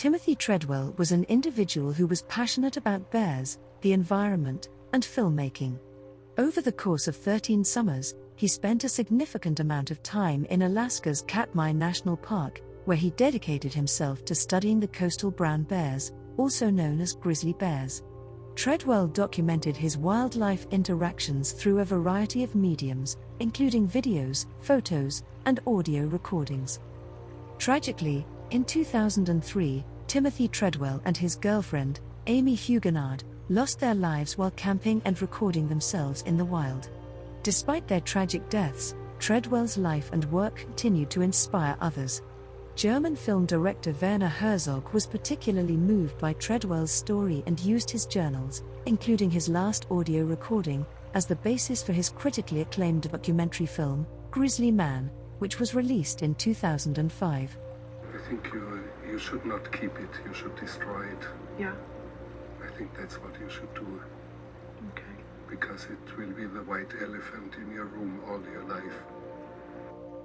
Timothy Treadwell was an individual who was passionate about bears, the environment, and filmmaking. Over the course of 13 summers, he spent a significant amount of time in Alaska's Katmai National Park, where he dedicated himself to studying the coastal brown bears, also known as grizzly bears. Treadwell documented his wildlife interactions through a variety of mediums, including videos, photos, and audio recordings. Tragically, in 2003, Timothy Treadwell and his girlfriend, Amy Huguenard, lost their lives while camping and recording themselves in the wild. Despite their tragic deaths, Treadwell's life and work continued to inspire others. German film director Werner Herzog was particularly moved by Treadwell's story and used his journals, including his last audio recording, as the basis for his critically acclaimed documentary film, Grizzly Man, which was released in 2005. I think you should not keep it, you should destroy it. Yeah. I think that's what you should do. Okay. Because it will be the white elephant in your room all your life.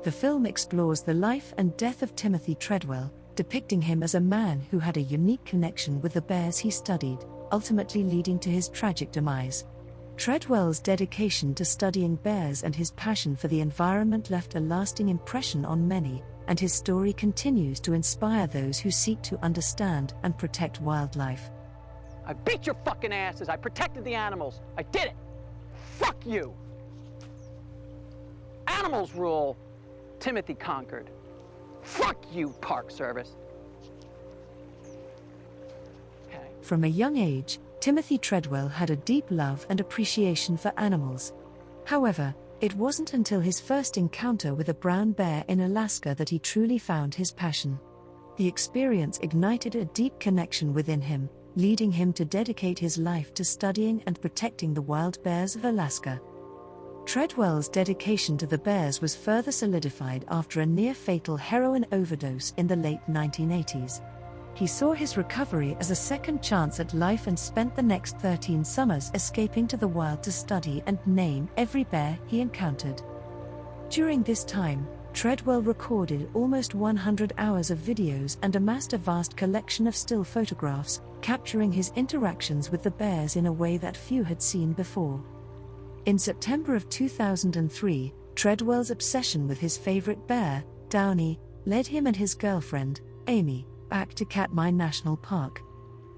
The film explores the life and death of Timothy Treadwell, depicting him as a man who had a unique connection with the bears he studied, ultimately leading to his tragic demise. Treadwell's dedication to studying bears and his passion for the environment left a lasting impression on many, and his story continues to inspire those who seek to understand and protect wildlife. I beat your fucking asses. I protected the animals. I did it. Fuck you. Animals rule. Timothy conquered. Fuck you, Park Service. Okay. From a young age, Timothy Treadwell had a deep love and appreciation for animals. However, it wasn't until his first encounter with a brown bear in Alaska that he truly found his passion. The experience ignited a deep connection within him, leading him to dedicate his life to studying and protecting the wild bears of Alaska. Treadwell's dedication to the bears was further solidified after a near-fatal heroin overdose in the late 1980s. He saw his recovery as a second chance at life and spent the next 13 summers escaping to the wild to study and name every bear he encountered. During this time, Treadwell recorded almost 100 hours of videos and amassed a vast collection of still photographs, capturing his interactions with the bears in a way that few had seen before. In September of 2003, Treadwell's obsession with his favorite bear, Downy, led him and his girlfriend, Amy, back to Katmai National Park.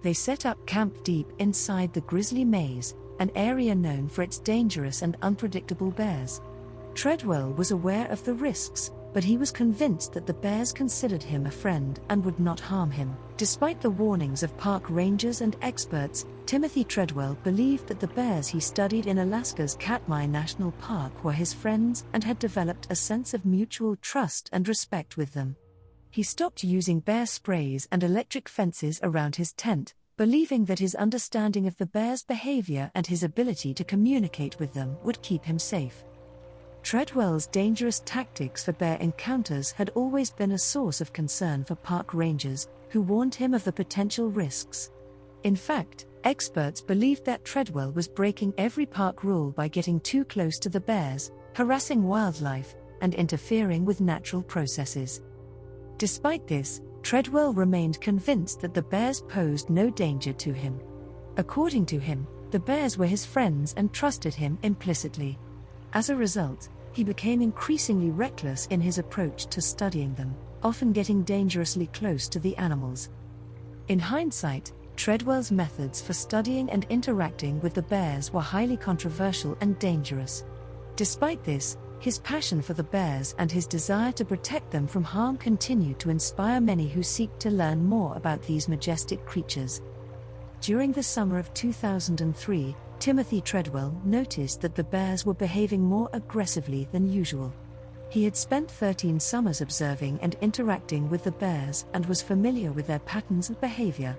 They set up camp deep inside the Grizzly Maze, an area known for its dangerous and unpredictable bears. Treadwell was aware of the risks, but he was convinced that the bears considered him a friend and would not harm him. Despite the warnings of park rangers and experts, Timothy Treadwell believed that the bears he studied in Alaska's Katmai National Park were his friends and had developed a sense of mutual trust and respect with them. He stopped using bear sprays and electric fences around his tent, believing that his understanding of the bears' behavior and his ability to communicate with them would keep him safe. Treadwell's dangerous tactics for bear encounters had always been a source of concern for park rangers, who warned him of the potential risks. In fact, experts believed that Treadwell was breaking every park rule by getting too close to the bears, harassing wildlife, and interfering with natural processes. Despite this, Treadwell remained convinced that the bears posed no danger to him. According to him, the bears were his friends and trusted him implicitly. As a result, he became increasingly reckless in his approach to studying them, often getting dangerously close to the animals. In hindsight, Treadwell's methods for studying and interacting with the bears were highly controversial and dangerous. Despite this, his passion for the bears and his desire to protect them from harm continued to inspire many who seek to learn more about these majestic creatures. During the summer of 2003, Timothy Treadwell noticed that the bears were behaving more aggressively than usual. He had spent 13 summers observing and interacting with the bears and was familiar with their patterns of behavior.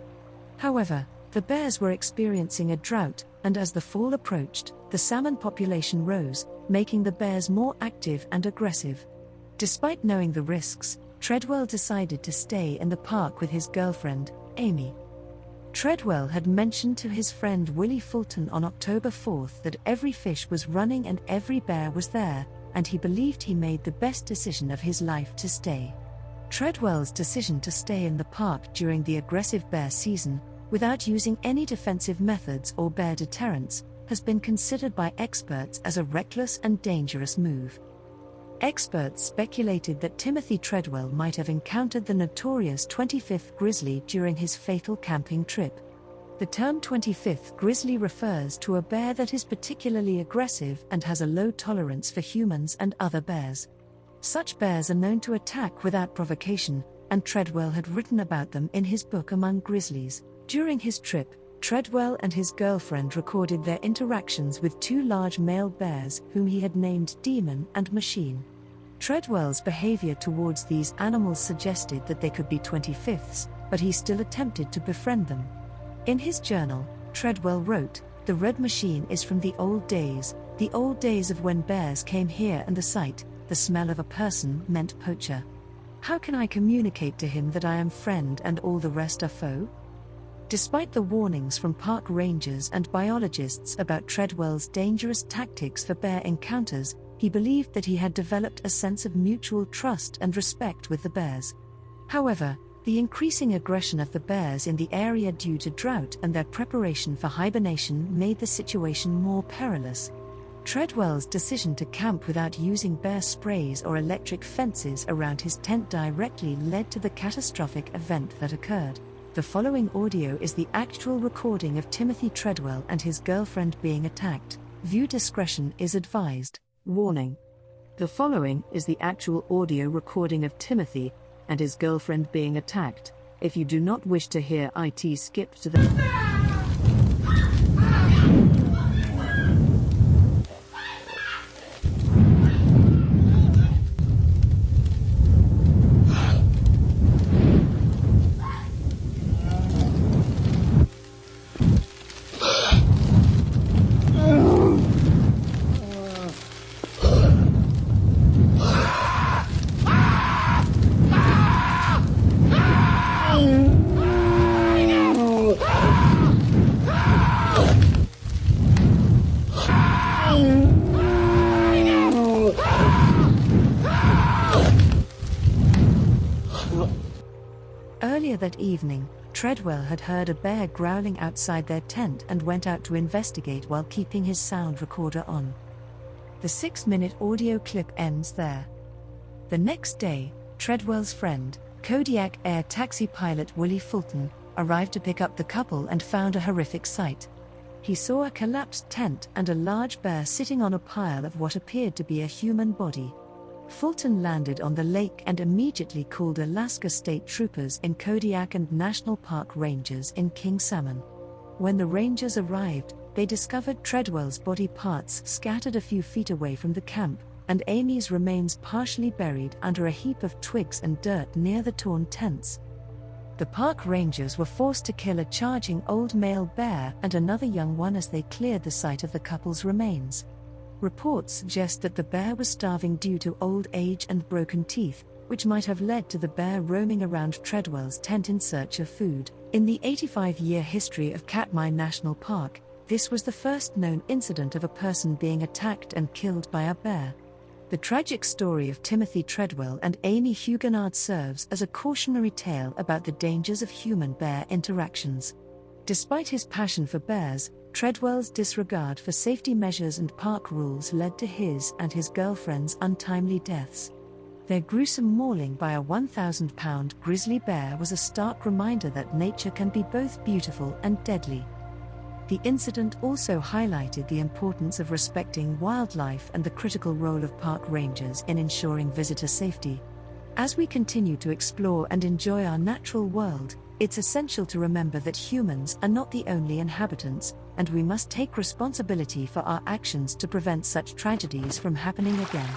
However, the bears were experiencing a drought, and as the fall approached, the salmon population rose, making the bears more active and aggressive. Despite knowing the risks, Treadwell decided to stay in the park with his girlfriend, Amy. Treadwell had mentioned to his friend Willie Fulton on October 4 that every fish was running and every bear was there, and he believed he made the best decision of his life to stay. Treadwell's decision to stay in the park during the aggressive bear season, without using any defensive methods or bear deterrence, has been considered by experts as a reckless and dangerous move. Experts speculated that Timothy Treadwell might have encountered the notorious 25th Grizzly during his fatal camping trip. The term 25th Grizzly refers to a bear that is particularly aggressive and has a low tolerance for humans and other bears. Such bears are known to attack without provocation, and Treadwell had written about them in his book Among Grizzlies. During his trip, Treadwell and his girlfriend recorded their interactions with two large male bears whom he had named Demon and Machine. Treadwell's behavior towards these animals suggested that they could be 25ths, but he still attempted to befriend them. In his journal, Treadwell wrote, "The red machine is from the old days of when bears came here, and the sight, the smell of a person meant poacher. How can I communicate to him that I am friend and all the rest are foe?" Despite the warnings from park rangers and biologists about Treadwell's dangerous tactics for bear encounters, he believed that he had developed a sense of mutual trust and respect with the bears. However, the increasing aggression of the bears in the area due to drought and their preparation for hibernation made the situation more perilous. Treadwell's decision to camp without using bear sprays or electric fences around his tent directly led to the catastrophic event that occurred. The following audio is the actual recording of Timothy Treadwell and his girlfriend being attacked. View discretion is advised. Warning. The following is the actual audio recording of Timothy and his girlfriend being attacked. If you do not wish to hear it, skip to the... Earlier that evening, Treadwell had heard a bear growling outside their tent and went out to investigate while keeping his sound recorder on. The 6-minute audio clip ends there. The next day, Treadwell's friend, Kodiak Air taxi pilot Willie Fulton, arrived to pick up the couple and found a horrific sight. He saw a collapsed tent and a large bear sitting on a pile of what appeared to be a human body. Fulton landed on the lake and immediately called Alaska State Troopers in Kodiak and National Park Rangers in King Salmon. When the Rangers arrived, they discovered Treadwell's body parts scattered a few feet away from the camp, and Amy's remains partially buried under a heap of twigs and dirt near the torn tents. The park rangers were forced to kill a charging old male bear and another young one as they cleared the site of the couple's remains. Reports suggest that the bear was starving due to old age and broken teeth, which might have led to the bear roaming around Treadwell's tent in search of food. In the 85-year history of Katmai National Park, this was the first known incident of a person being attacked and killed by a bear. The tragic story of Timothy Treadwell and Amy Huguenard serves as a cautionary tale about the dangers of human-bear interactions. Despite his passion for bears, Treadwell's disregard for safety measures and park rules led to his and his girlfriend's untimely deaths. Their gruesome mauling by a 1,000-pound grizzly bear was a stark reminder that nature can be both beautiful and deadly. The incident also highlighted the importance of respecting wildlife and the critical role of park rangers in ensuring visitor safety. As we continue to explore and enjoy our natural world, it's essential to remember that humans are not the only inhabitants, and we must take responsibility for our actions to prevent such tragedies from happening again.